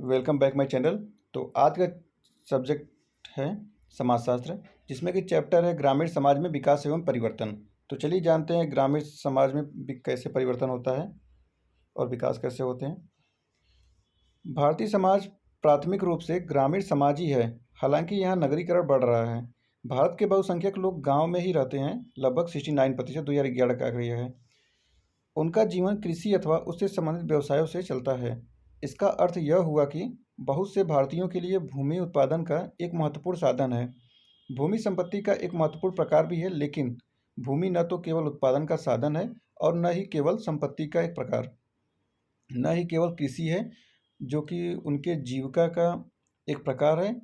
Welcome back my channel. तो आज का सब्जेक्ट है समाजशास्त्र, जिसमें कि चैप्टर है ग्रामीण समाज में विकास एवं परिवर्तन। तो चलिए जानते हैं ग्रामीण समाज में कैसे परिवर्तन होता है और विकास कैसे होते हैं। भारतीय समाज प्राथमिक रूप से ग्रामीण समाज ही है। हालांकि यहाँ नगरीकरण बढ़ रहा है। भारत के बहुसंख्यक लोग गांव में ही रहते हैं, लगभग 69%। 2011 का आंकड़ा है। उनका जीवन कृषि अथवा उससे संबंधित व्यवसायों से चलता है। इसका अर्थ यह हुआ कि बहुत से भारतीयों के लिए भूमि उत्पादन का एक महत्वपूर्ण साधन है। भूमि संपत्ति का एक महत्वपूर्ण प्रकार भी है, लेकिन भूमि न तो केवल उत्पादन का साधन है और न ही केवल संपत्ति का एक प्रकार, न ही केवल कृषि है जो कि उनके जीविका का एक प्रकार है।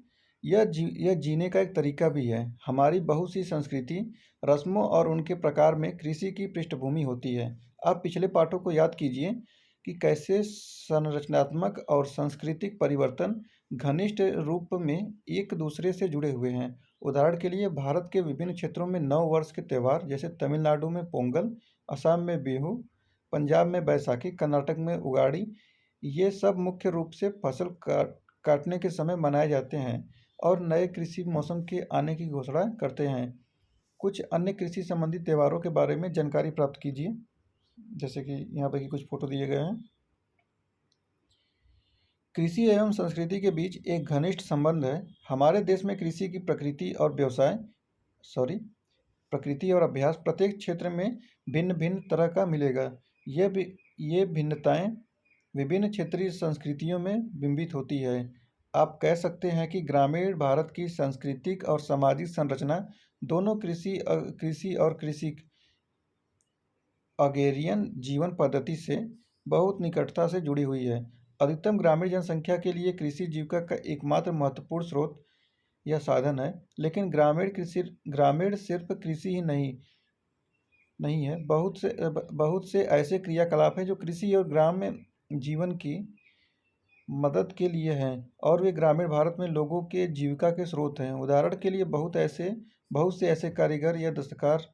यह जीने का एक तरीका भी है। हमारी बहुत सी संस्कृति, रस्मों और उनके प्रकार में कृषि की पृष्ठभूमि होती है। आप पिछले पाठों को याद कीजिए कि कैसे संरचनात्मक और सांस्कृतिक परिवर्तन घनिष्ठ रूप में एक दूसरे से जुड़े हुए हैं। उदाहरण के लिए भारत के विभिन्न क्षेत्रों में नव वर्ष के त्यौहार जैसे तमिलनाडु में पोंगल, असम में बिहू, पंजाब में बैसाखी, कर्नाटक में उगाड़ी, ये सब मुख्य रूप से फसल काटने के समय मनाए जाते हैं और नए कृषि मौसम के आने की घोषणा करते हैं। कुछ अन्य कृषि संबंधी त्योहारों के बारे में जानकारी प्राप्त कीजिए, जैसे कि यहाँ पर की कुछ फोटो दिए गए हैं। कृषि एवं संस्कृति के बीच एक घनिष्ठ संबंध है। हमारे देश में कृषि की प्रकृति और अभ्यास प्रत्येक क्षेत्र में भिन्न भिन्न तरह का मिलेगा। ये भिन्नताएं विभिन्न क्षेत्रीय संस्कृतियों में बिंबित होती है। आप कह सकते हैं कि ग्रामीण भारत की सांस्कृतिक और सामाजिक संरचना दोनों कृषि और कृषि अगेरियन जीवन पद्धति से बहुत निकटता से जुड़ी हुई है। अधिकतम ग्रामीण जनसंख्या के लिए कृषि जीविका का एकमात्र महत्वपूर्ण स्रोत या साधन है। लेकिन ग्रामीण सिर्फ कृषि ही नहीं है। बहुत से ऐसे क्रियाकलाप हैं जो कृषि और ग्राम्य जीवन की मदद के लिए हैं और वे ग्रामीण भारत में लोगों के जीविका के स्रोत हैं। उदाहरण के लिए बहुत से ऐसे कारीगर या दस्तकार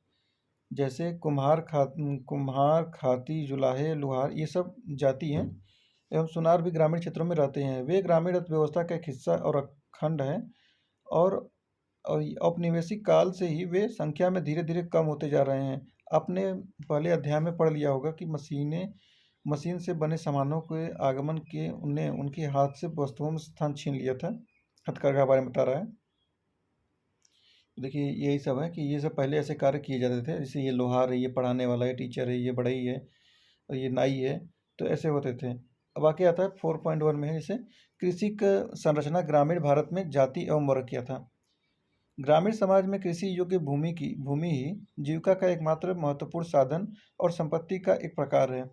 जैसे कुम्हार, खाती, जुलाहे, लुहार, ये सब जाति हैं एवं सुनार भी ग्रामीण क्षेत्रों में रहते हैं। वे ग्रामीण अर्थव्यवस्था का एक हिस्सा और अखंड हैं और औपनिवेशिक काल से ही वे संख्या में धीरे धीरे कम होते जा रहे हैं। आपने पहले अध्याय में पढ़ लिया होगा कि मशीन से बने सामानों के आगमन के उनके हाथ से वस्तुओं में स्थान छीन लिया था। हथकरघा के बारे में बता रहा है। देखिए यही सब है कि ये सब पहले ऐसे कार्य किए जाते थे, जैसे ये लोहार है, ये पढ़ाने वाला है, टीचर है, ये बढ़ई है और ये नाई है, तो ऐसे होते थे। अब आगे आता है 4.1 में है, जैसे कृषि का संरचना ग्रामीण भारत में जाति एवं वर्ग किया था। ग्रामीण समाज में कृषि योग्य भूमि ही जीविका का एकमात्र महत्वपूर्ण साधन और संपत्ति का एक प्रकार है।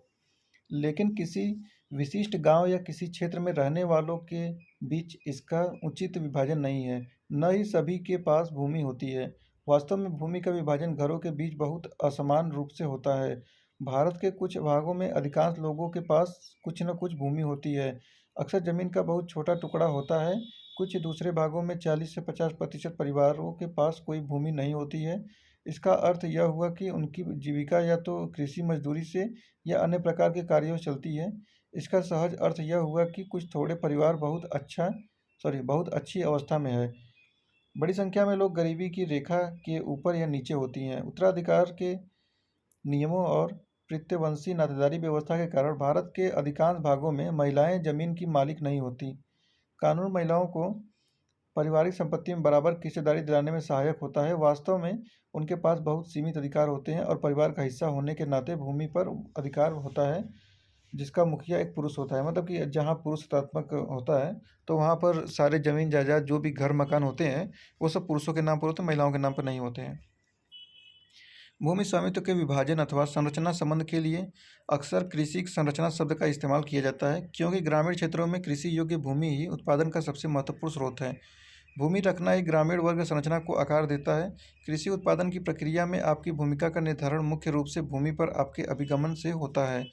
लेकिन किसी विशिष्ट गांव या किसी क्षेत्र में रहने वालों के बीच इसका उचित विभाजन नहीं है, न ही सभी के पास भूमि होती है। वास्तव में भूमि का विभाजन घरों के बीच बहुत असमान रूप से होता है। भारत के कुछ भागों में अधिकांश लोगों के पास कुछ न कुछ भूमि होती है। अक्सर जमीन का बहुत छोटा टुकड़ा होता है। कुछ दूसरे भागों में 40 से 50% परिवारों के पास कोई भूमि नहीं होती है। इसका अर्थ यह हुआ कि उनकी जीविका या तो कृषि मजदूरी से या अन्य प्रकार के कार्यों से चलती है। इसका सहज अर्थ यह हुआ कि कुछ थोड़े परिवार बहुत अच्छी अवस्था में है। बड़ी संख्या में लोग गरीबी की रेखा के ऊपर या नीचे होती हैं। उत्तराधिकार के नियमों और पितृवंशी नातेदारी व्यवस्था के कारण भारत के अधिकांश भागों में महिलाएं जमीन की मालिक नहीं होती। कानून महिलाओं को पारिवारिक संपत्ति में बराबर हिस्सेदारी दिलाने में सहायक होता है। वास्तव में उनके पास बहुत सीमित अधिकार होते हैं और परिवार का हिस्सा होने के नाते भूमि पर अधिकार होता है जिसका मुखिया एक पुरुष होता है। मतलब कि जहाँ पुरुष सत्तात्मक होता है तो वहाँ पर सारे जमीन जायदाद जो भी घर मकान होते हैं वो सब पुरुषों के नाम पर होते हैं, महिलाओं के नाम पर नहीं होते हैं। भूमि स्वामित्व के विभाजन अथवा संरचना संबंध के लिए अक्सर कृषि संरचना शब्द का इस्तेमाल किया जाता है, क्योंकि ग्रामीण क्षेत्रों में कृषि योग्य भूमि ही उत्पादन का सबसे महत्वपूर्ण स्रोत है। भूमि रखना एक ग्रामीण वर्ग संरचना को आकार देता है। कृषि उत्पादन की प्रक्रिया में आपकी भूमिका का निर्धारण मुख्य रूप से भूमि पर आपके अभिगमन से होता है।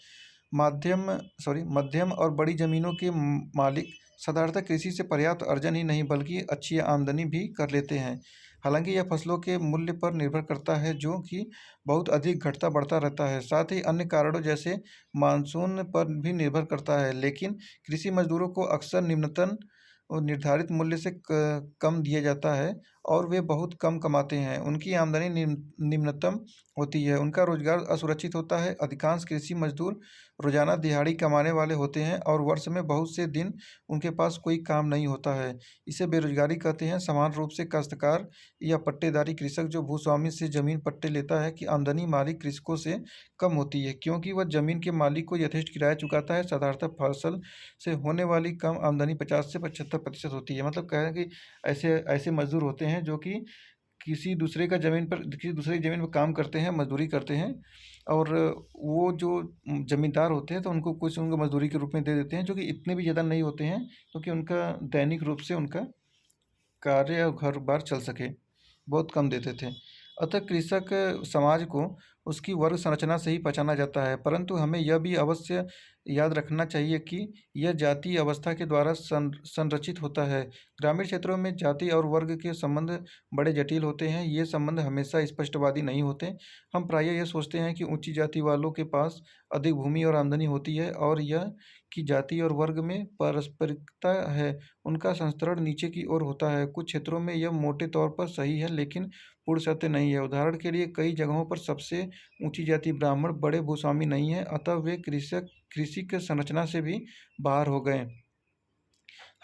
मध्यम और बड़ी जमीनों के मालिक साधारणतः कृषि से पर्याप्त अर्जन ही नहीं बल्कि अच्छी आमदनी भी कर लेते हैं। हालांकि यह फसलों के मूल्य पर निर्भर करता है, जो कि बहुत अधिक घटता बढ़ता रहता है। साथ ही अन्य कारणों जैसे मानसून पर भी निर्भर करता है। लेकिन कृषि मजदूरों को अक्सर निम्नतम और निर्धारित मूल्य से कम दिया जाता है और वे बहुत कम कमाते हैं। उनकी आमदनी निम्नतम होती है, उनका रोजगार असुरक्षित होता है। अधिकांश कृषि मजदूर रोजाना दिहाड़ी कमाने वाले होते हैं और वर्ष में बहुत से दिन उनके पास कोई काम नहीं होता है। इसे बेरोजगारी कहते हैं। समान रूप से काश्तकार या पट्टेदारी कृषक जो भूस्वामी से जमीन पट्टे लेता है, कि आमदनी मालिक कृषकों से कम होती है, क्योंकि वह जमीन के मालिक को यथेष्ट किराया चुकाता है। साधारणतः फसल से होने वाली कम आमदनी 50 से 75% होती है। मतलब कह रहे हैं कि ऐसे ऐसे मजदूर होते हैं जो कि किसी दूसरे की ज़मीन पर काम करते हैं, मज़दूरी करते हैं, और वो जो ज़मींदार होते हैं तो उनको कुछ उनको मज़दूरी के रूप में दे देते हैं, जो कि इतने भी ज़्यादा नहीं होते हैं, क्योंकि उनका दैनिक रूप से उनका कार्य और घर-बार चल सके, बहुत कम देते थे। अतः कृषक समाज को उसकी वर्ग संरचना से ही पहचाना जाता है, परंतु हमें यह भी अवश्य याद रखना चाहिए कि यह जातीय अवस्था के द्वारा संरचित होता है। ग्रामीण क्षेत्रों में जाति और वर्ग के संबंध बड़े जटिल होते हैं। ये संबंध हमेशा स्पष्टवादी नहीं होते। हम प्रायः यह सोचते हैं कि ऊंची जाति वालों के पास अधिक भूमि और आमदनी होती है, और यह कि जाति और वर्ग में पारस्परिकता है, उनका संस्तरण नीचे की ओर होता है। कुछ क्षेत्रों में यह मोटे तौर पर सही है, लेकिन पूर्ण सत्य नहीं है। उदाहरण के लिए कई जगहों पर सबसे ऊंची जाति ब्राह्मण बड़े भूस्वामी नहीं है, अतः वे कृषि के संरचना से भी बाहर हो गए,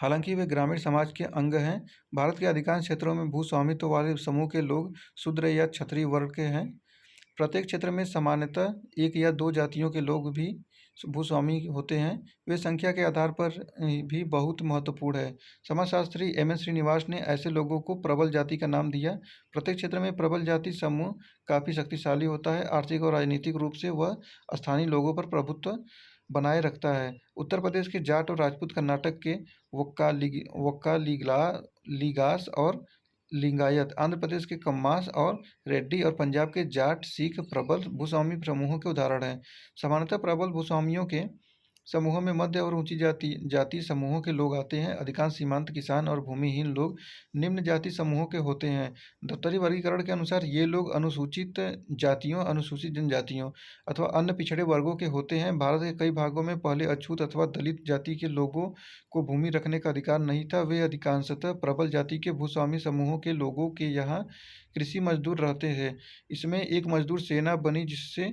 हालांकि वे ग्रामीण समाज के अंग हैं। भारत के अधिकांश क्षेत्रों में भूस्वामित्व वाले समूह के लोग शूद्र या क्षत्रिय वर्ग के हैं। प्रत्येक क्षेत्र में सामान्यतः एक या दो जातियों के लोग भी भूस्वामी होते हैं। वे संख्या के आधार पर भी बहुत महत्वपूर्ण है। समाजशास्त्री एम.एस. श्रीनिवास ने ऐसे लोगों को प्रबल जाति का नाम दिया। प्रत्येक क्षेत्र में प्रबल जाति समूह काफ़ी शक्तिशाली होता है। आर्थिक और राजनीतिक रूप से वह स्थानीय लोगों पर प्रभुत्व बनाए रखता है। उत्तर प्रदेश के जाट और राजपूत, कर्नाटक के वक्का लीगास और लिंगायत, आंध्र प्रदेश के कम्मास और रेड्डी और पंजाब के जाट सिख प्रबल भूस्वामी समूहों के उदाहरण हैं। सामान्यतः प्रबल भूस्वामियों के समूहों में मध्य और ऊंची जाति समूहों के लोग आते हैं। अधिकांश सीमांत किसान और भूमिहीन लोग निम्न जाति समूहों के होते हैं। दफ्तरी वर्गीकरण के अनुसार ये लोग अनुसूचित जातियों, अनुसूचित जनजातियों अथवा अन्य पिछड़े वर्गों के होते हैं। भारत के कई भागों में पहले अछूत अथवा दलित जाति के लोगों को भूमि रखने का अधिकार नहीं था। वे अधिकांशतः प्रबल जाति के भूस्वामी समूहों के लोगों के यहाँ कृषि मजदूर रहते थे। इसमें एक मजदूर सेना बनी, जिससे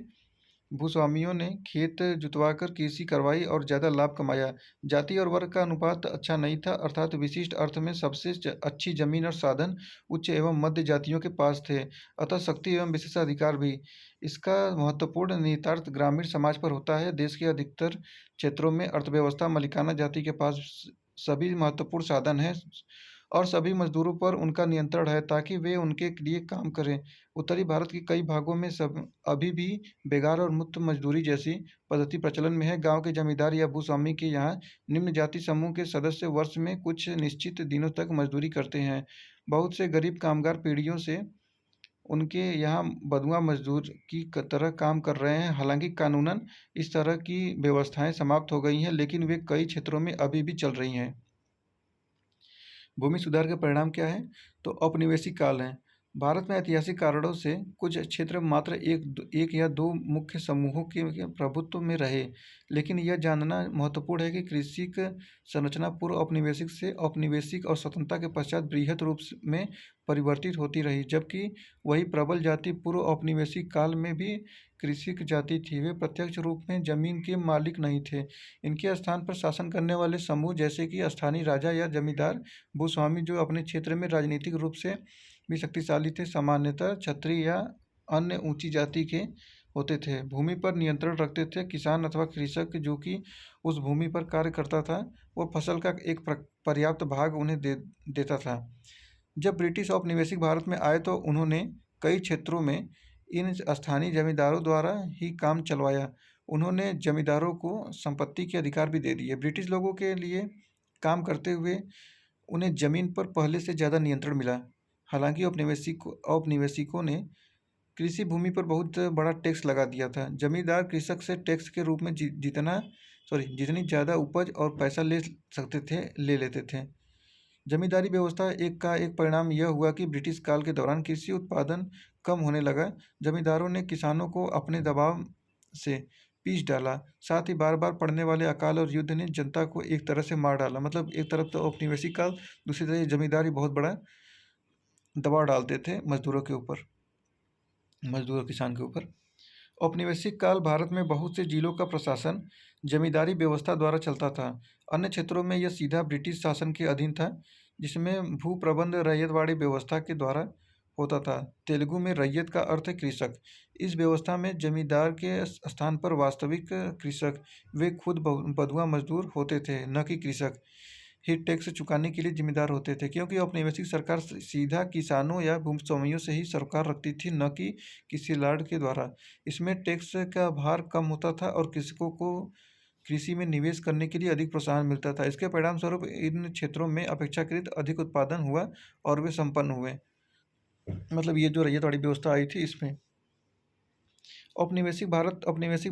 भूस्वामियों ने खेत जुतवाकर कृषि करवाई और ज़्यादा लाभ कमाया। जाति और वर्ग का अनुपात अच्छा नहीं था, अर्थात विशिष्ट अर्थ में सबसे अच्छी जमीन और साधन उच्च एवं मध्य जातियों के पास थे, अतः शक्ति एवं विशेषाधिकार भी। इसका महत्वपूर्ण निहितार्थ ग्रामीण समाज पर होता है। देश के अधिकतर क्षेत्रों में अर्थव्यवस्था मलिकाना जाति के पास सभी महत्वपूर्ण साधन हैं और सभी मजदूरों पर उनका नियंत्रण है, ताकि वे उनके लिए काम करें। उत्तरी भारत के कई भागों में सब अभी भी बेगार और मुक्त मजदूरी जैसी पद्धति प्रचलन में है। गांव के जमींदार या भूस्वामी के यहाँ निम्न जाति समूह के सदस्य वर्ष में कुछ निश्चित दिनों तक मजदूरी करते हैं। बहुत से गरीब कामगार पीढ़ियों से उनके यहाँ बंधुआ मजदूर की तरह काम कर रहे हैं। हालांकि कानूनन इस तरह की व्यवस्थाएं समाप्त हो गई हैं, लेकिन वे कई क्षेत्रों में अभी भी चल रही हैं। भूमि सुधार के परिणाम क्या है? तो औपनिवेशिक काल है। भारत में ऐतिहासिक कारणों से कुछ क्षेत्र मात्र एक या दो मुख्य समूहों के प्रभुत्व में रहे, लेकिन यह जानना महत्वपूर्ण है कि कृषि संरचना पूर्व औपनिवेशिक से औपनिवेशिक और स्वतंत्रता के पश्चात बृहत रूप में परिवर्तित होती रही, जबकि वही प्रबल जाति पूर्व औपनिवेशिक काल में भी कृषिक जाति थी। वे प्रत्यक्ष रूप में जमीन के मालिक नहीं थे। इनके स्थान पर शासन करने वाले समूह, जैसे कि स्थानीय राजा या जमींदार भूस्वामी, जो अपने क्षेत्र में राजनीतिक रूप से भी शक्तिशाली थे, सामान्यतः क्षत्रिय या अन्य ऊंची जाति के होते थे। भूमि पर नियंत्रण रखते थे। किसान अथवा कृषक जो कि उस भूमि पर कार्य करता था, वह फसल का एक पर्याप्त भाग उन्हें देता था। जब ब्रिटिश औपनिवेशिक भारत में आए तो उन्होंने कई क्षेत्रों में इन स्थानीय जमींदारों द्वारा ही काम चलवाया। उन्होंने जमींदारों को संपत्ति के अधिकार भी दे दिए। ब्रिटिश लोगों के लिए काम करते हुए उन्हें जमीन पर पहले से ज़्यादा नियंत्रण मिला। हालांकि औपनिवेशिकों ने कृषि भूमि पर बहुत बड़ा टैक्स लगा दिया था। जमींदार कृषक से टैक्स के रूप में जितनी ज़्यादा उपज और पैसा ले सकते थे, ले लेते थे। जमींदारी व्यवस्था एक परिणाम यह हुआ कि ब्रिटिश काल के दौरान कृषि उत्पादन कम होने लगा। जमींदारों ने किसानों को अपने दबाव से पीस डाला। साथ ही बार-बार पड़ने वाले अकाल और युद्ध ने जनता को एक तरह से मार डाला। मतलब एक तरफ तो औपनिवेशिक काल, दूसरी तरफ जमींदारी बहुत बड़ा दबाव डालते थे मजदूरों के ऊपर, मजदूर और किसान के ऊपर। औपनिवेशिक काल भारत में बहुत से जिलों का प्रशासन जमींदारी व्यवस्था द्वारा चलता था। अन्य क्षेत्रों में यह सीधा ब्रिटिश शासन के अधीन था, जिसमें भू प्रबंध रैयतवाड़ी व्यवस्था के द्वारा होता था। तेलुगु में रैयत का अर्थ है कृषक। इस व्यवस्था में जमींदार के स्थान पर वास्तविक कृषक वे खुद बंधुआ मजदूर होते थे, न कि कृषक ही टैक्स चुकाने के लिए जिम्मेदार होते थे, क्योंकि औपनिवेशिक सरकार सीधा किसानों या भूस्वामियों से ही सरकार रखती थी, न कि किसी लॉर्ड के द्वारा। इसमें टैक्स का भार कम होता था और कृषकों को कृषि में निवेश करने के लिए अधिक प्रोत्साहन मिलता था। इसके परिणाम स्वरूप इन क्षेत्रों में अपेक्षाकृत अधिक उत्पादन हुआ और वे संपन्न हुए। मतलब ये जो रैयतवाड़ी व्यवस्था आई थी इसमें। औपनिवेशिक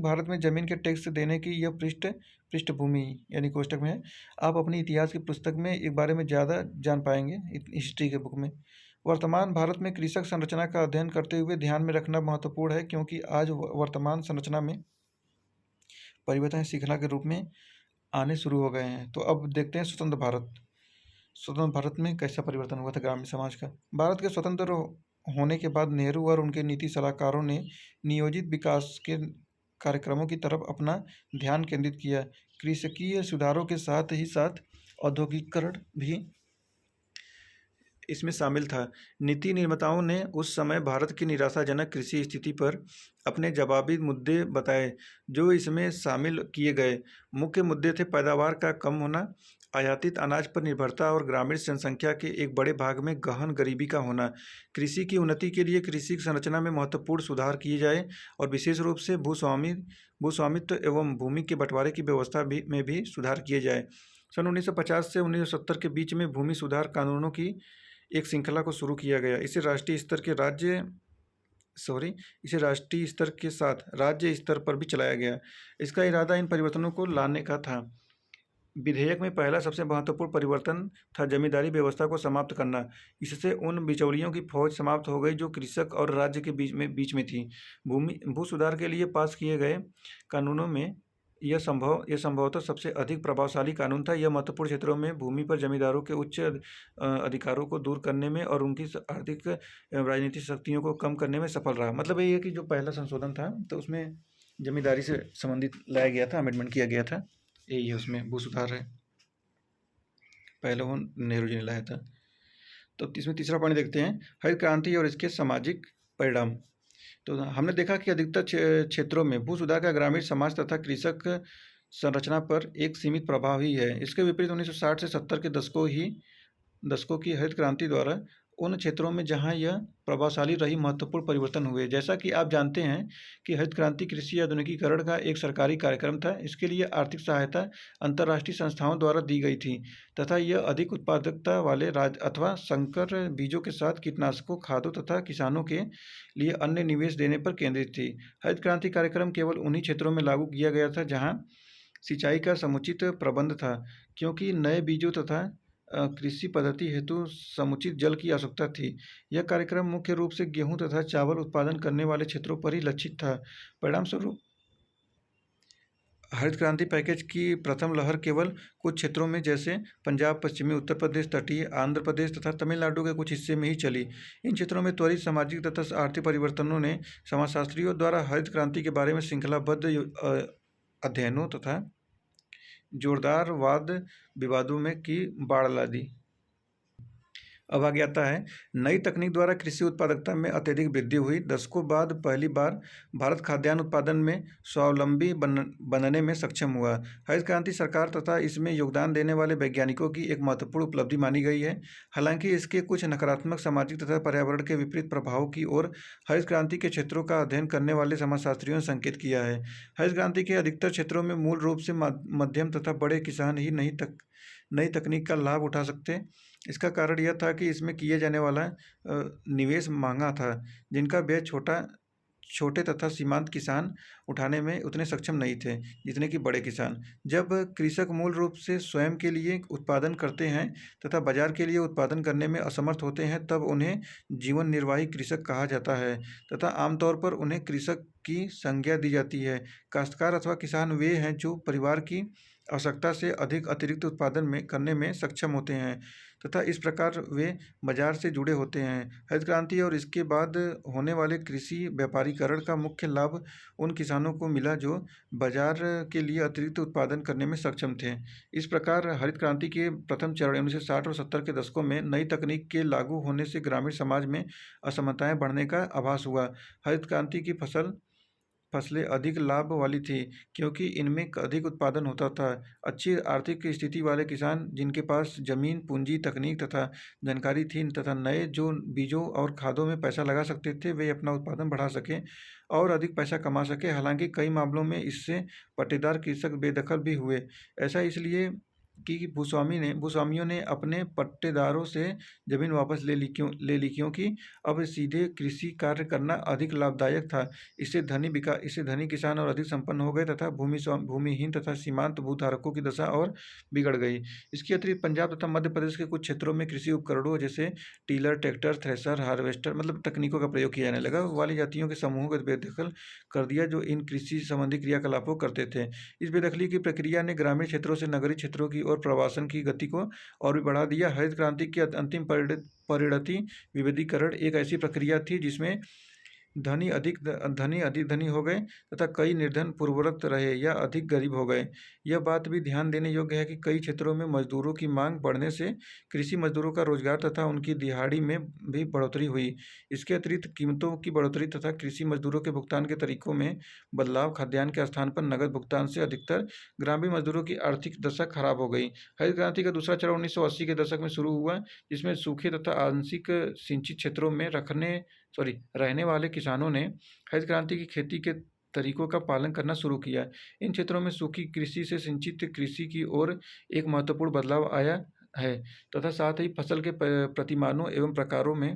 भारत में जमीन के टैक्स देने की यह पृष्ठभूमि यानी कोष्टक में है। आप अपनी इतिहास की पुस्तक में एक बारे में ज़्यादा जान पाएंगे हिस्ट्री के बुक में। वर्तमान भारत में कृषक संरचना का अध्ययन करते हुए ध्यान में रखना महत्वपूर्ण है, क्योंकि आज वर्तमान संरचना में परिवर्तन श्रृंखला के रूप में आने शुरू हो गए हैं। तो अब देखते हैं स्वतंत्र भारत में कैसा परिवर्तन हुआ था ग्रामीण समाज का। भारत के स्वतंत्र होने के बाद नेहरू और उनके नीति सलाहकारों ने नियोजित विकास के कार्यक्रमों की तरफ अपना ध्यान केंद्रित किया। कृषकीय सुधारों के साथ ही साथ औद्योगिकरण भी इसमें शामिल था। नीति निर्माताओं ने उस समय भारत की निराशाजनक कृषि स्थिति पर अपने जवाबी मुद्दे बताए, जो इसमें शामिल किए गए। मुख्य मुद्दे थे पैदावार का कम होना, आयातित अनाज पर निर्भरता और ग्रामीण जनसंख्या के एक बड़े भाग में गहन गरीबी का होना। कृषि की उन्नति के लिए कृषि संरचना में महत्वपूर्ण सुधार किए जाए और विशेष रूप से भूस्वामित्व एवं भूमि के बंटवारे की व्यवस्था में भी सुधार किए जाए। सन 1950 से 1970 के बीच में भूमि सुधार कानूनों की एक श्रृंखला को शुरू किया गया। इसे राष्ट्रीय स्तर के साथ राज्य स्तर पर भी चलाया गया। इसका इरादा इन परिवर्तनों को लाने का था। विधेयक में पहला सबसे महत्वपूर्ण परिवर्तन था जमींदारी व्यवस्था को समाप्त करना। इससे उन बिचौलियों की फौज समाप्त हो गई जो कृषक और राज्य के बीच में थी। भू सुधार के लिए पास किए गए कानूनों में यह संभवतः सबसे अधिक प्रभावशाली कानून था। यह महत्वपूर्ण क्षेत्रों में भूमि पर जमींदारों के उच्च अधिकारों को दूर करने में और उनकी आर्थिक राजनीतिक शक्तियों को कम करने में सफल रहा। मतलब ये है कि जो पहला संशोधन था तो उसमें जमींदारी से संबंधित लाया गया था, अमेंडमेंट किया गया था। यही है, उसमें भू सुधार है, पहले वो नेहरू जी ने लाया था। तो इसमें तीसरा पॉइंट देखते हैं, हरित क्रांति और इसके सामाजिक परिणाम। तो हमने देखा कि अधिकतर क्षेत्रों में भू सुधार का ग्रामीण समाज तथा कृषक संरचना पर एक सीमित प्रभाव ही है। इसके विपरीत 1960 से 70 के दशकों की हरित क्रांति द्वारा उन क्षेत्रों में जहां यह प्रभावशाली रही महत्वपूर्ण परिवर्तन हुए। जैसा कि आप जानते हैं कि हरित क्रांति कृषि आधुनिकीकरण का एक सरकारी कार्यक्रम था। इसके लिए आर्थिक सहायता अंतर्राष्ट्रीय संस्थाओं द्वारा दी गई थी तथा यह अधिक उत्पादकता वाले राज्य अथवा संकर बीजों के साथ कीटनाशकों, खादों तथा किसानों के लिए अन्य निवेश देने पर केंद्रित थी। हरित क्रांति कार्यक्रम केवल उन्हीं क्षेत्रों में लागू किया गया था जहाँ सिंचाई का समुचित प्रबंध था, क्योंकि नए बीजों तथा कृषि पद्धति हेतु समुचित जल की आवश्यकता थी। यह कार्यक्रम मुख्य रूप से गेहूं तथा चावल उत्पादन करने वाले क्षेत्रों पर ही लक्षित था। परिणाम स्वरूप हरित क्रांति पैकेज की प्रथम लहर केवल कुछ क्षेत्रों में जैसे पंजाब, पश्चिमी उत्तर प्रदेश, तटीय आंध्र प्रदेश तथा तमिलनाडु के कुछ हिस्से में ही चली। इन क्षेत्रों में त्वरित सामाजिक तथा आर्थिक परिवर्तनों ने समाजशास्त्रियों द्वारा हरित क्रांति के बारे में श्रृंखलाबद्ध अध्ययनों तथा जोरदार वाद विवादों में की बाढ़ ला दी। अब आगे आता है, नई तकनीक द्वारा कृषि उत्पादकता में अत्यधिक वृद्धि हुई। दशकों बाद पहली बार भारत खाद्यान्न उत्पादन में स्वावलंबी बनने में सक्षम हुआ। हरित क्रांति सरकार तथा इसमें योगदान देने वाले वैज्ञानिकों की एक महत्वपूर्ण उपलब्धि मानी गई है। हालांकि इसके कुछ नकारात्मक सामाजिक तथा पर्यावरण के विपरीत प्रभाव की ओर हरित क्रांति के क्षेत्रों का अध्ययन करने वाले समाजशास्त्रियों ने संकेत किया है। हरित क्रांति के अधिकतर क्षेत्रों में मूल रूप से मध्यम तथा बड़े किसान ही नई तकनीक का लाभ उठा सकते। इसका कारण यह था कि इसमें किए जाने वाला निवेश महंगा था, जिनका व्यय छोटा छोटे तथा सीमांत किसान उठाने में उतने सक्षम नहीं थे जितने कि बड़े किसान। जब कृषक मूल रूप से स्वयं के लिए उत्पादन करते हैं तथा बाजार के लिए उत्पादन करने में असमर्थ होते हैं, तब उन्हें जीवन निर्वाही कृषक कहा जाता है तथा आमतौर पर उन्हें कृषक की संज्ञा दी जाती है। काश्तकार अथवा किसान वे हैं जो परिवार की आवश्यकता से अधिक अतिरिक्त उत्पादन में करने में सक्षम होते हैं तथा इस प्रकार वे बाजार से जुड़े होते हैं। हरित क्रांति और इसके बाद होने वाले कृषि व्यापारीकरण का मुख्य लाभ उन किसानों को मिला जो बाजार के लिए अतिरिक्त उत्पादन करने में सक्षम थे। इस प्रकार हरित क्रांति के प्रथम चरण 1960 और 70 के दशकों में नई तकनीक के लागू होने से ग्रामीण समाज में असमानताएं बढ़ने का आभास हुआ। हरित क्रांति की फसलें अधिक लाभ वाली थी क्योंकि इनमें अधिक उत्पादन होता था। अच्छी आर्थिक स्थिति वाले किसान जिनके पास जमीन, पूंजी, तकनीक तथा जानकारी थी तथा नए जो बीजों और खादों में पैसा लगा सकते थे, वे अपना उत्पादन बढ़ा सकें और अधिक पैसा कमा सके। हालांकि कई मामलों में इससे पट्टेदार कृषक बेदखल भी हुए। ऐसा इसलिए कि भूस्वामियों ने अपने पट्टेदारों से जमीन वापस ले ली क्योंकि अब सीधे कृषि कार्य करना अधिक लाभदायक था। इससे धनी किसान और अधिक संपन्न हो गए तथा भूमिहीन तथा सीमांत भूधारकों की दशा और बिगड़ गई। इसके अतिरिक्त पंजाब तथा मध्य प्रदेश के कुछ क्षेत्रों में कृषि उपकरणों जैसे टीलर, ट्रैक्टर, थ्रेशर, हार्वेस्टर मतलब तकनीकों का प्रयोग किया जाने लगा। वाली जातियों के समूहों को बेदखल कर दिया जो इन कृषि संबंधी क्रियाकलापों करते थे। इस बेदखली की प्रक्रिया ने ग्रामीण क्षेत्रों से नगरीय क्षेत्रों की ओर प्रवासन की गति को और भी बढ़ा दिया। हरित क्रांति की अंतिम परिणति विविधीकरण एक ऐसी प्रक्रिया थी जिसमें धनी अधिक धनी हो गए तथा कई निर्धन पूर्ववत रहे या अधिक गरीब हो गए। यह बात भी ध्यान देने योग्य है कि कई क्षेत्रों में मजदूरों की मांग बढ़ने से कृषि मजदूरों का रोजगार तथा उनकी दिहाड़ी में भी बढ़ोतरी हुई। इसके अतिरिक्त कीमतों की बढ़ोतरी तथा कृषि मजदूरों के भुगतान के तरीकों में बदलाव, खाद्यान्न के स्थान पर नगद भुगतान से अधिकतर ग्रामीण मजदूरों की आर्थिक दशा खराब हो गई। हरित क्रांति का दूसरा चरण 1980 के दशक में शुरू हुआ, जिसमें सूखे तथा आंशिक सिंचित क्षेत्रों में रहने वाले किसानों ने हरित क्रांति की खेती के तरीकों का पालन करना शुरू किया। इन क्षेत्रों में सूखी कृषि से सिंचित कृषि की ओर एक महत्वपूर्ण बदलाव आया है तथा साथ ही फसल के प्रतिमानों एवं प्रकारों में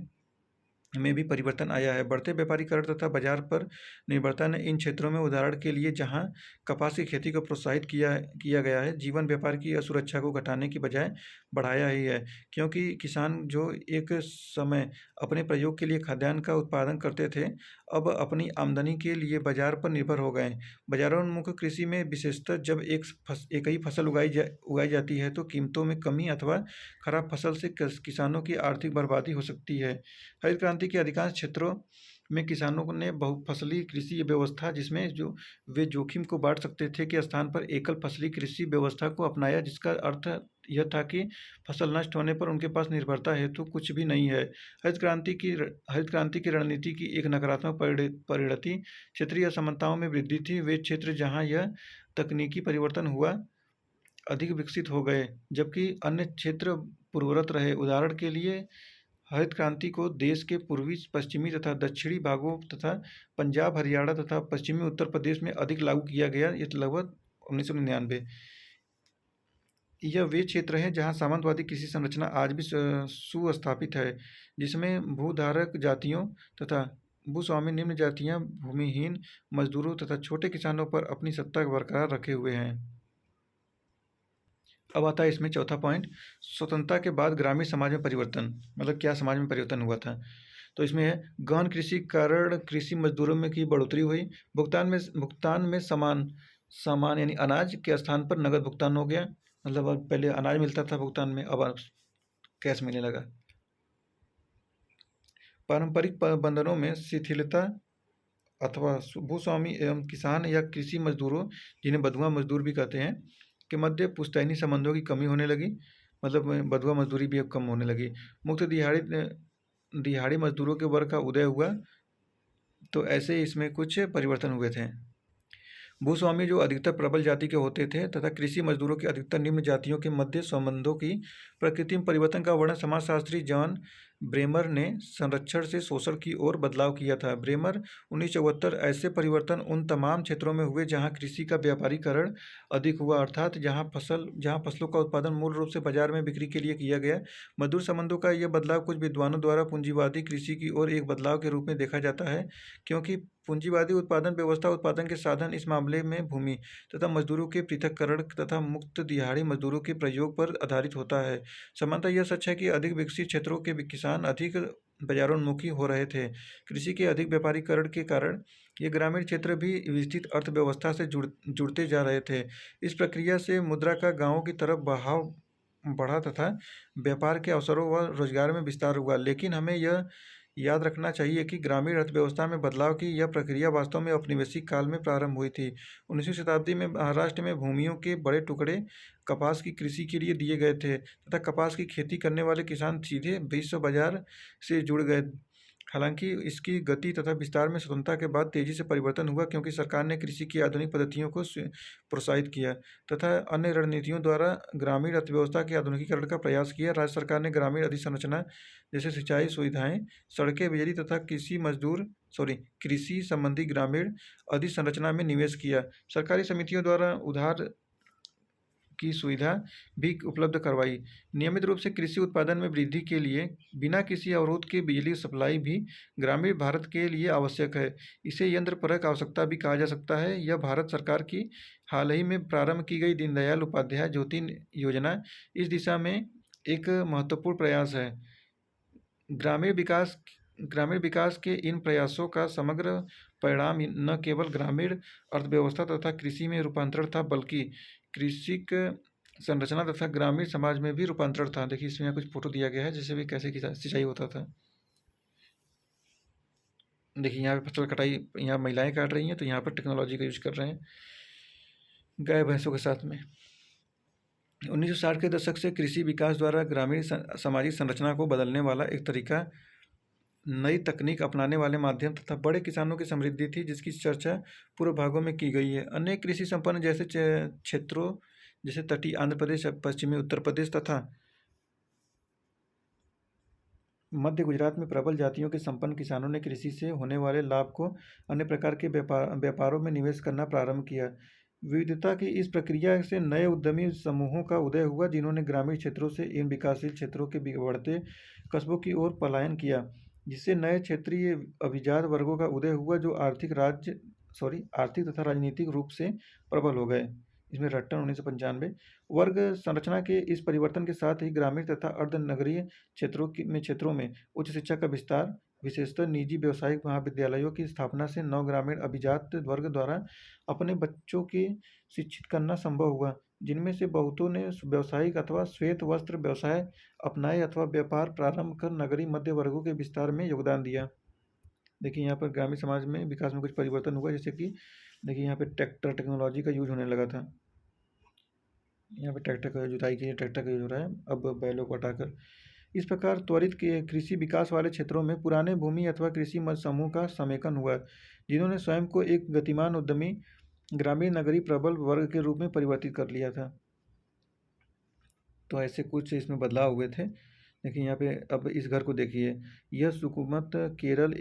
भी परिवर्तन आया है। बढ़ते व्यापारीकरण तथा बाजार पर निर्भरता ने इन क्षेत्रों में, उदाहरण के लिए जहां कपास की खेती को प्रोत्साहित किया गया है, जीवन व्यापार की असुरक्षा को घटाने की बजाय बढ़ाया ही है। क्योंकि किसान जो एक समय अपने प्रयोग के लिए खाद्यान्न का उत्पादन करते थे, अब अपनी आमदनी के लिए बाजार पर निर्भर हो गए। बाजारोन्मुख कृषि में विशेषतः जब एक ही फसल उगाई जाती है तो कीमतों में कमी अथवा खराब फसल से किसानों की आर्थिक बर्बादी हो सकती है। हरित क्रांति के अधिकांश क्षेत्रों में किसानों ने बहुफसली कृषि व्यवस्था, जिसमें वे जोखिम को बांट सकते थे, के स्थान पर एकल फसली कृषि व्यवस्था को अपनाया, जिसका अर्थ यह था कि फसल नष्ट होने पर उनके पास निर्भरता हेतु कुछ भी नहीं है। हरित क्रांति की रणनीति की एक नकारात्मक परिणति क्षेत्रीय असमानताओं में वृद्धि थी। वे क्षेत्र जहां यह तकनीकी परिवर्तन हुआ अधिक विकसित हो गए, जबकि अन्य क्षेत्र पूर्ववत रहे। उदाहरण के लिए हरित क्रांति को देश के पूर्वी, पश्चिमी तथा दक्षिणी भागों तथा पंजाब, हरियाणा तथा पश्चिमी उत्तर प्रदेश में अधिक लागू किया गया। ये लगभग 1999। यह वे क्षेत्र हैं जहां सामंतवादी कृषि संरचना आज भी सुस्थापित है, जिसमें भूधारक जातियों तथा भूस्वामी निम्न जातियां भूमिहीन मजदूरों तथा छोटे किसानों पर अपनी सत्ता बरकरार रखे हुए हैं। अब आता है इसमें चौथा पॉइंट, स्वतंत्रता के बाद ग्रामीण समाज में परिवर्तन, मतलब क्या समाज में परिवर्तन हुआ था। तो इसमें है गहन कृषि कारण कृषि मजदूरों में की बढ़ोतरी हुई। भुगतान में सामान यानी अनाज के स्थान पर नगद भुगतान हो गया। मतलब अब पहले अनाज मिलता था भुगतान में, अब कैश मिलने लगा। पारंपरिक बंधनों में शिथिलता अथवा भूस्वामी एवं किसान या कृषि मजदूरों, जिन्हें बंधुआ मजदूर भी कहते हैं, के मध्य पुश्तैनी संबंधों की कमी होने लगी। मतलब बंधुआ मजदूरी भी अब कम होने लगी। मुक्त दिहाड़ी मजदूरों के वर्ग का उदय हुआ। तो ऐसे इसमें कुछ परिवर्तन हुए थे। भूस्वामी जो अधिकतर प्रबल जाति के होते थे तथा कृषि मजदूरों की अधिकतर निम्न जातियों के मध्य संबंधों की प्रकृति में परिवर्तन का वर्णन समाजशास्त्री जॉन ब्रेमर ने संरक्षण से शोषण की ओर बदलाव किया था। ब्रेमर 1974 ऐसे परिवर्तन उन तमाम क्षेत्रों में हुए जहां कृषि का व्यापारीकरण अधिक हुआ, अर्थात जहां फसलों का उत्पादन मूल रूप से बाजार में बिक्री के लिए किया गया। मजदूर संबंधों का यह बदलाव कुछ विद्वानों द्वारा पूंजीवादी कृषि की ओर एक बदलाव के रूप में देखा जाता है, क्योंकि पूंजीवादी उत्पादन व्यवस्था उत्पादन के साधन इस मामले में भूमि तथा मजदूरों के पृथक्करण तथा मुक्त दिहाड़ी मजदूरों के प्रयोग पर आधारित होता है। सामान्यतः यह सच है कि अधिक विकसित क्षेत्रों के किसान अधिक बाजारोन्मुखी हो रहे थे। कृषि के अधिक व्यापारीकरण के कारण ये ग्रामीण क्षेत्र भी विस्तृत अर्थव्यवस्था से जुड़ते जा रहे थे। इस प्रक्रिया से मुद्रा का गांवों की तरफ बहाव बढ़ा तथा व्यापार के अवसरों व रोजगार में विस्तार हुआ। लेकिन हमें यह याद रखना चाहिए कि ग्रामीण अर्थव्यवस्था में बदलाव की यह प्रक्रिया वास्तव में औपनिवेशिक काल में प्रारंभ हुई थी। 19वीं शताब्दी में महाराष्ट्र में भूमियों के बड़े टुकड़े कपास की कृषि के लिए दिए गए थे तथा कपास की खेती करने वाले किसान सीधे विश्व बाजार से जुड़ गए। हालांकि इसकी गति तथा विस्तार में स्वतंत्रता के बाद तेजी से परिवर्तन हुआ, क्योंकि सरकार ने कृषि की आधुनिक पद्धतियों को प्रोत्साहित किया तथा अन्य रणनीतियों द्वारा ग्रामीण अर्थव्यवस्था के आधुनिकीकरण का प्रयास किया। राज्य सरकार ने ग्रामीण अधोसंरचना जैसे सिंचाई सुविधाएं, सड़कें, बिजली तथा कृषि संबंधी ग्रामीण अधोसंरचना में निवेश किया। सरकारी समितियों द्वारा उधार की सुविधा भी उपलब्ध करवाई। नियमित रूप से कृषि उत्पादन में वृद्धि के लिए बिना किसी अवरोध के बिजली सप्लाई भी ग्रामीण भारत के लिए आवश्यक है। इसे यंत्रपरक आवश्यकता भी कहा जा सकता है। यह भारत सरकार की हाल ही में प्रारंभ की गई दीनदयाल उपाध्याय ज्योति योजना इस दिशा में एक महत्वपूर्ण प्रयास है। ग्रामीण विकास के इन प्रयासों का समग्र परिणाम न केवल ग्रामीण अर्थव्यवस्था तथा कृषि में रूपांतरण था, बल्कि कृषिक संरचना तथा ग्रामीण समाज में भी रूपांतरण था। देखिए इसमें कुछ फोटो दिया गया है जैसे भी कैसे सिंचाई होता था। देखिए यहाँ पे फसल कटाई, यहाँ महिलाएं काट रही हैं तो यहाँ पर टेक्नोलॉजी का यूज कर रहे हैं गाय भैंसों के साथ में। 1960 के दशक से कृषि विकास द्वारा ग्रामीण सामाजिक संरचना को बदलने वाला एक तरीका नई तकनीक अपनाने वाले माध्यम तथा बड़े किसानों की समृद्धि थी, जिसकी चर्चा पूर्व भागों में की गई है। अन्य कृषि संपन्न जैसे क्षेत्रों जैसे तटीय आंध्र प्रदेश, पश्चिमी उत्तर प्रदेश तथा मध्य गुजरात में प्रबल जातियों के संपन्न किसानों ने कृषि से होने वाले लाभ को अन्य प्रकार के व्यापारों में निवेश करना प्रारंभ किया। विविधता की इस प्रक्रिया से नए उद्यमी समूहों का उदय हुआ, जिन्होंने ग्रामीण क्षेत्रों से इन विकासशील क्षेत्रों के बढ़ते कस्बों की ओर पलायन किया, जिससे नए क्षेत्रीय अभिजात वर्गों का उदय हुआ जो आर्थिक तथा राजनीतिक रूप से प्रबल हो गए। इसमें रट्टन 1995। वर्ग संरचना के इस परिवर्तन के साथ ही ग्रामीण तथा अर्ध नगरीय क्षेत्रों में उच्च शिक्षा का विस्तार, विशेषतर निजी व्यावसायिक महाविद्यालयों की स्थापना से नव ग्रामीण अभिजात वर्ग द्वारा अपने बच्चों की शिक्षित करना संभव हुआ, जिनमें से बहुतों ने व्यावसायिक अथवा श्वेत वस्त्र व्यवसाय अपनाए अथवा व्यापार प्रारंभ कर नगरीय मध्य वर्गों के विस्तार में योगदान दिया। देखिए यहाँ पर ग्रामीण समाज में विकास में कुछ परिवर्तन हुआ, जैसे कि देखिए यहाँ पे ट्रैक्टर टेक्नोलॉजी का यूज होने लगा था। यहाँ पे ट्रैक्टर का जुताई के लिए ट्रैक्टर का यूज हो रहा है अब बैलों को हटाकर। इस प्रकार त्वरित के कृषि विकास वाले क्षेत्रों में पुराने भूमि अथवा कृषि मत समूह का समेकन हुआ, जिन्होंने स्वयं को एक गतिमान उद्यमी ग्रामीण नगरीय प्रबल वर्ग के रूप में परिवर्तित कर लिया था। तो ऐसे कुछ इसमें बदलाव हुए थे। देखिए यहाँ पे अब इस घर को देखिए, यह सुकुमत केरल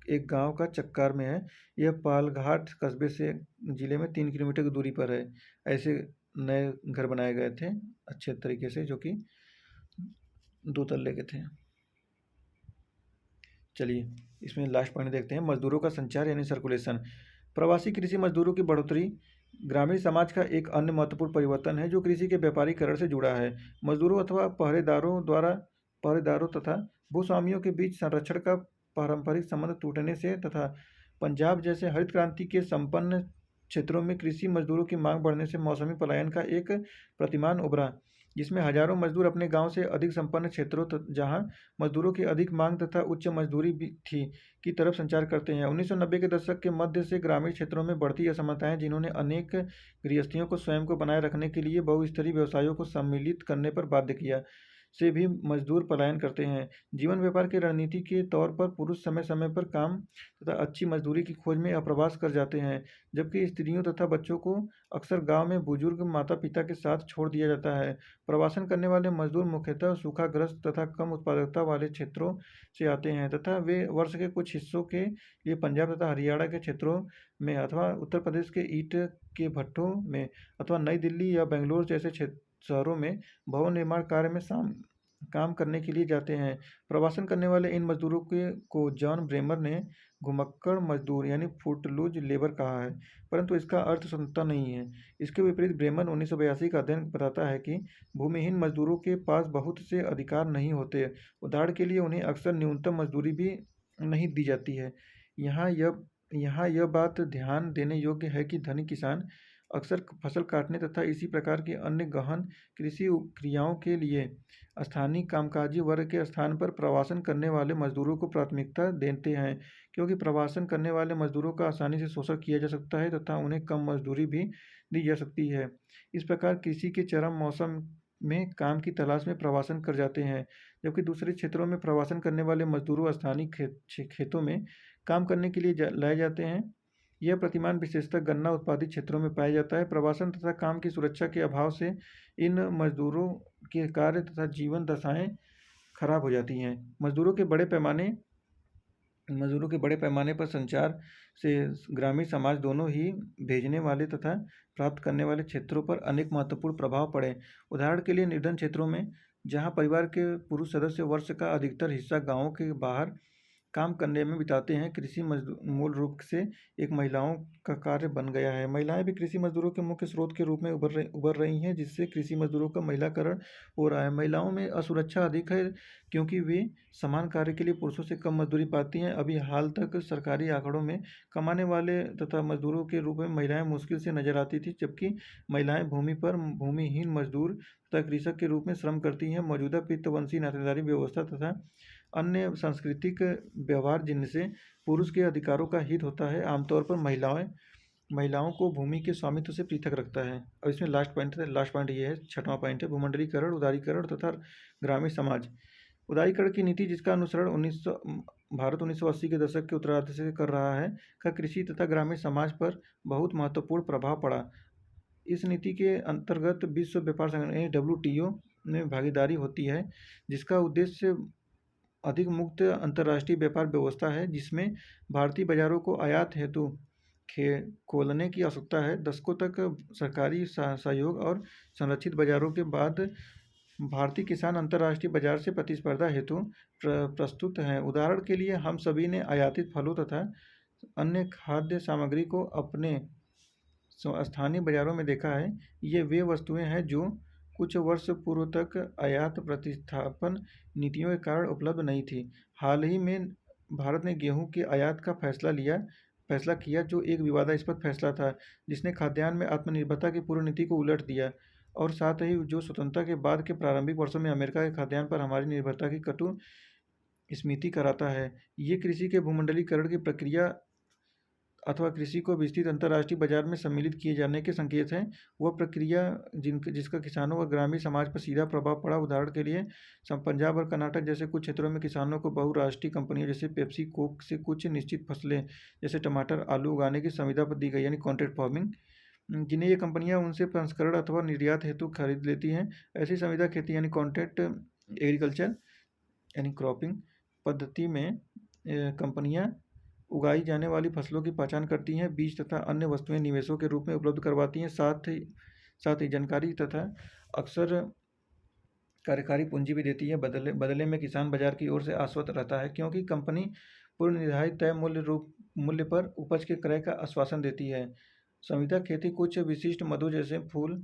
एक गांव का चक्कार में है। यह पालघाट कस्बे से जिले में 3 किलोमीटर की दूरी पर है। ऐसे नए घर बनाए गए थे अच्छे तरीके से, जो कि 2 तल्ले के थे। चलिए इसमें लास्ट पॉइंट देखते हैं, मजदूरों का संचार यानी सर्कुलेशन। प्रवासी कृषि मजदूरों की बढ़ोतरी ग्रामीण समाज का एक अन्य महत्वपूर्ण परिवर्तन है जो कृषि के व्यापारीकरण से जुड़ा है। मजदूरों अथवा पहरेदारों तथा भूस्वामियों के बीच संरक्षण का पारंपरिक संबंध टूटने से तथा पंजाब जैसे हरित क्रांति के संपन्न क्षेत्रों में कृषि मजदूरों की मांग बढ़ने से मौसमी पलायन का एक प्रतिमान उभरा, जिसमें हजारों मजदूर अपने गांव से अधिक संपन्न क्षेत्रों जहां मजदूरों की अधिक मांग तथा उच्च मजदूरी भी थी की तरफ संचार करते हैं। 1990 के दशक के मध्य से ग्रामीण क्षेत्रों में बढ़ती असमानताएं, जिन्होंने अनेक गृहस्थियों को स्वयं को बनाए रखने के लिए बहुस्तरीय व्यवसायों को सम्मिलित करने पर बाध्य किया, से भी मजदूर पलायन करते हैं। जीवन व्यापार की रणनीति के तौर पर पुरुष समय समय पर काम तथा अच्छी मजदूरी की खोज में अप्रवास कर जाते हैं, जबकि स्त्रियों तथा बच्चों को अक्सर गांव में बुजुर्ग माता-पिता के साथ छोड़ दिया जाता है। प्रवासन करने वाले मजदूर मुख्यतः सूखाग्रस्त तथा कम उत्पादकता वाले क्षेत्रों से आते हैं तथा वे वर्ष के कुछ हिस्सों के लिए पंजाब तथा हरियाणा के क्षेत्रों में अथवा उत्तर प्रदेश के ईंट के भट्ठों में अथवा नई दिल्ली या बेंगलुरु जैसे शहरों में भवन निर्माण कार्य में काम करने के लिए जाते हैं। प्रवासन करने वाले इन मजदूरों के को जॉन ब्रेमर ने घुमक्कड़ मजदूर यानी फुटलूज लेबर कहा है, परंतु इसका अर्थ स्वतंत्रता नहीं है। इसके विपरीत ब्रेमर 1982 का अध्ययन बताता है कि भूमिहीन मजदूरों के पास बहुत से अधिकार नहीं होते। उदाहरण के लिए उन्हें अक्सर न्यूनतम मजदूरी भी नहीं दी जाती है। यहाँ यह बात ध्यान देने योग्य है कि धनी किसान अक्सर फसल काटने तथा इसी प्रकार की अन्य गहन कृषि क्रियाओं के लिए स्थानीय कामकाजी वर्ग के स्थान पर प्रवासन करने वाले मजदूरों को प्राथमिकता देते हैं, क्योंकि प्रवासन करने वाले मजदूरों का आसानी से शोषण किया जा सकता है तथा उन्हें कम मजदूरी भी दी जा सकती है। इस प्रकार कृषि के चरम मौसम में काम की तलाश में प्रवासन कर जाते हैं, जबकि दूसरे क्षेत्रों में प्रवासन करने वाले मजदूरों स्थानीय खेतों में काम करने के लिए लाए जाते हैं। यह प्रतिमान विशेषतः गन्ना उत्पादित क्षेत्रों में पाया जाता है। प्रवासन तथा काम की सुरक्षा के अभाव से इन मजदूरों के कार्य तथा जीवन दशाएं खराब हो जाती हैं। मजदूरों के बड़े पैमाने पर संचार से ग्रामीण समाज दोनों ही भेजने वाले तथा प्राप्त करने वाले क्षेत्रों पर अनेक महत्वपूर्ण प्रभाव पड़े। उदाहरण के लिए निर्धन क्षेत्रों में जहाँ परिवार के पुरुष सदस्य वर्ष का अधिकतर हिस्सा गाँवों के बाहर काम करने में बिताते हैं, कृषि मजदूर मूल रूप से एक महिलाओं का कार्य बन गया है। महिलाएं भी कृषि मजदूरों के मुख्य स्रोत के रूप में उभर रही हैं, जिससे कृषि मजदूरों का महिलाकरण हो रहा है। महिलाओं में असुरक्षा अधिक है क्योंकि वे समान कार्य के लिए पुरुषों से कम मजदूरी पाती हैं। अभी हाल तक सरकारी आंकड़ों में कमाने वाले तथा मजदूरों के रूप में महिलाएं मुश्किल से नजर आती थी, जबकि महिलाएं भूमि पर भूमिहीन मजदूर तथा कृषक के रूप में श्रम करती हैं। मौजूदा पितृवंशी नातेदारी व्यवस्था तथा अन्य सांस्कृतिक व्यवहार जिनसे पुरुष के अधिकारों का हित होता है, आमतौर पर महिलाओं को भूमि के स्वामित्व से पृथक रखता है। अब इसमें लास्ट पॉइंट ये है, छठवां पॉइंट है भूमंडलीकरण, उदारीकरण तथा ग्रामीण समाज। उदारीकरण की नीति, जिसका अनुसरण भारत 1980 के दशक के उत्तरार्ध से कर रहा है, का कृषि तथा ग्रामीण समाज पर बहुत महत्वपूर्ण प्रभाव पड़ा। इस नीति के अंतर्गत विश्व व्यापार संगठन WTO में भागीदारी होती है, जिसका उद्देश्य अधिक मुक्त अंतर्राष्ट्रीय व्यापार व्यवस्था है, जिसमें भारतीय बाजारों को आयात हेतु खोलने की आवश्यकता है। दशकों तक सरकारी सहयोग और संरक्षित बाजारों के बाद भारतीय किसान अंतर्राष्ट्रीय बाजार से प्रतिस्पर्धा हेतु प्रस्तुत हैं। उदाहरण के लिए, हम सभी ने आयातित फलों तथा अन्य खाद्य सामग्री को अपने स्थानीय बाजारों में देखा है। ये वे वस्तुएं हैं जो कुछ वर्ष पूर्व तक आयात प्रतिस्थापन नीतियों के कारण उपलब्ध नहीं थी। हाल ही में भारत ने गेहूं के आयात का फैसला किया, जो एक विवादास्पद फैसला था, जिसने खाद्यान्न में आत्मनिर्भरता की पूर्ण नीति को उलट दिया और साथ ही जो स्वतंत्रता के बाद के प्रारंभिक वर्षों में अमेरिका के खाद्यान्न पर हमारी निर्भरता की कटु स्मृति कराता है। ये कृषि के भूमंडलीकरण की प्रक्रिया अथवा कृषि को विस्तृत अंतर्राष्ट्रीय बाजार में सम्मिलित किए जाने के संकेत हैं। वह प्रक्रिया जिसका किसानों व ग्रामीण समाज पर सीधा प्रभाव पड़ा। उदाहरण के लिए, पंजाब और कर्नाटक जैसे कुछ क्षेत्रों में किसानों को बहुराष्ट्रीय कंपनियों जैसे पेप्सी कोक से कुछ निश्चित फसलें जैसे टमाटर आलू उगाने की संविदा पर दी गई, यानी कॉन्ट्रैक्ट फार्मिंग, जिन्हें ये कंपनियां उनसे प्रसंस्करण अथवा निर्यात हेतु खरीद लेती हैं। ऐसी संविदा खेती यानी कॉन्ट्रैक्ट एग्रीकल्चर यानी क्रॉपिंग पद्धति में कंपनियां उगाई जाने वाली फसलों की पहचान करती हैं, बीज तथा अन्य वस्तुएं निवेशों के रूप में उपलब्ध करवाती हैं, साथ ही जानकारी तथा अक्सर कार्यकारी पूंजी भी देती है। बदले में किसान बाजार की ओर से आश्वस्त रहता है, क्योंकि कंपनी पूर्व निर्धारित तय मूल्य पर उपज के क्रय का आश्वासन देती है। संविदा खेती कुछ विशिष्ट मधु जैसे फूल,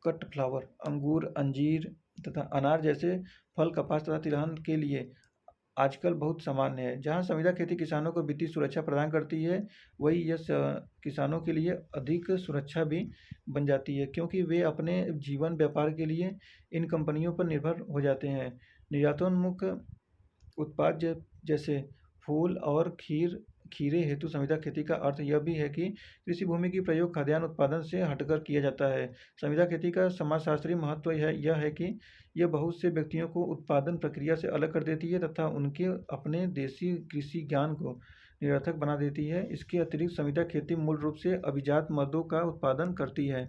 कट फ्लावर, अंगूर, अंजीर तथा अनार जैसे फल, कपास तथा तिलहन के लिए आजकल बहुत सामान्य है। जहां संविदा खेती किसानों को वित्तीय सुरक्षा प्रदान करती है, वही यह किसानों के लिए अधिक सुरक्षा भी बन जाती है, क्योंकि वे अपने जीवन व्यापार के लिए इन कंपनियों पर निर्भर हो जाते हैं। निर्यातोन्मुख उत्पाद जैसे फूल और खीरे हेतु संविदा खेती का अर्थ यह भी है कि कृषि भूमि की प्रयोग खाद्यान्न उत्पादन से हटकर किया जाता है। संविदा खेती का समाजशास्त्रीय महत्व यह है कि यह बहुत से व्यक्तियों को उत्पादन प्रक्रिया से अलग कर देती है तथा उनके अपने देसी कृषि ज्ञान को निरर्थक बना देती है। इसके अतिरिक्त संविदा खेती मूल रूप से अभिजात मर्दों का उत्पादन करती है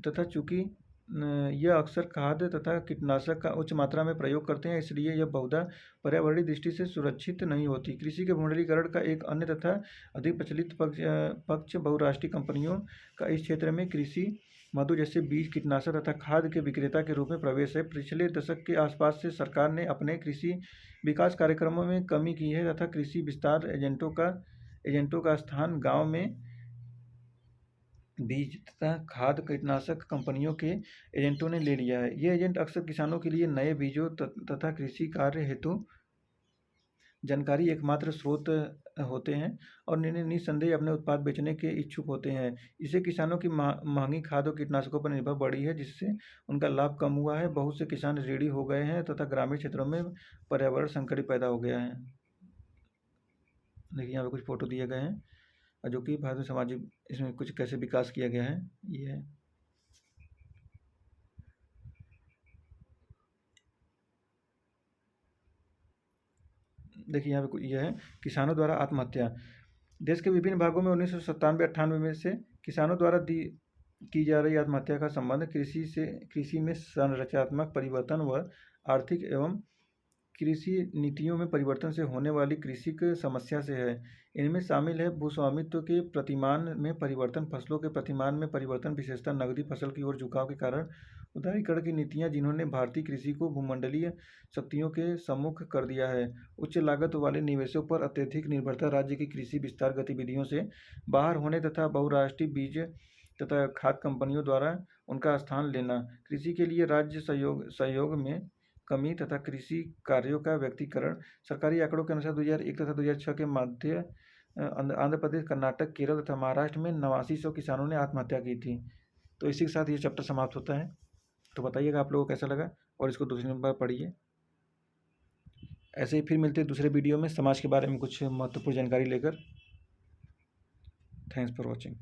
तथा चूंकि यह अक्सर खाद तथा कीटनाशक का उच्च मात्रा में प्रयोग करते हैं, इसलिए यह बहुधा पर्यावरणीय दृष्टि से सुरक्षित नहीं होती। कृषि के भूमंडलीकरण का एक अन्य तथा अधिक प्रचलित पक्ष बहुराष्ट्रीय कंपनियों का इस क्षेत्र में कृषि मधु जैसे बीज, कीटनाशक तथा खाद के विक्रेता के रूप में प्रवेश है। पिछले दशक के आसपास से सरकार ने अपने कृषि विकास कार्यक्रमों में कमी की है तथा कृषि विस्तार एजेंटों का स्थान गाँव में बीज तथा खाद कीटनाशक कंपनियों के एजेंटों ने ले लिया है। ये एजेंट अक्सर किसानों के लिए नए बीजों तथा कृषि कार्य हेतु जानकारी एकमात्र स्रोत होते हैं और निसंदेह अपने उत्पाद बेचने के इच्छुक होते हैं। इससे किसानों की महंगी खाद और कीटनाशकों पर निर्भर बढ़ी है, जिससे उनका लाभ कम हुआ है। बहुत से किसान ऋणी हो गए हैं तथा ग्रामीण क्षेत्रों में पर्यावरण संकट पैदा हो गया है। देखिए यहाँ पे कुछ फोटो दिए गए हैं जो कि भारतीय सामाजिक इसमें कुछ कैसे विकास किया गया है। ये है देखिए यहाँ पे यह है किसानों द्वारा आत्महत्या। देश के विभिन्न भागों में 1997-98 में से किसानों द्वारा की जा रही आत्महत्या का संबंध कृषि में संरचनात्मक परिवर्तन व आर्थिक एवं कृषि नीतियों में परिवर्तन से होने वाली कृषि समस्या से है। इनमें शामिल है भूस्वामित्व के प्रतिमान में परिवर्तन, फसलों के प्रतिमान में परिवर्तन, विशेषतः नकदी फसल की ओर झुकाव के कारण उदारीकरण की नीतियां, जिन्होंने भारतीय कृषि को भूमंडलीय शक्तियों के सम्मुख कर दिया है। उच्च लागत वाले निवेशों पर अत्यधिक निर्भरता, राज्य की कृषि विस्तार गतिविधियों से बाहर होने तथा बहुराष्ट्रीय बीज तथा खाद कंपनियों द्वारा उनका स्थान लेना, कृषि के लिए राज्य सहयोग में कमी तथा कृषि कार्यों का व्यक्तिकरण। सरकारी आंकड़ों के अनुसार 2001 तथा 2006 के मध्य आंध्र प्रदेश, कर्नाटक, केरल तथा महाराष्ट्र में 8900 किसानों ने आत्महत्या की थी। तो इसी के साथ ये चैप्टर समाप्त होता है। तो बताइएगा आप लोगों को कैसा लगा और इसको दूसरी बार पढ़िए। ऐसे ही फिर मिलते हैं दूसरे वीडियो में समाज के बारे में कुछ महत्वपूर्ण जानकारी लेकर। Thanks for watching.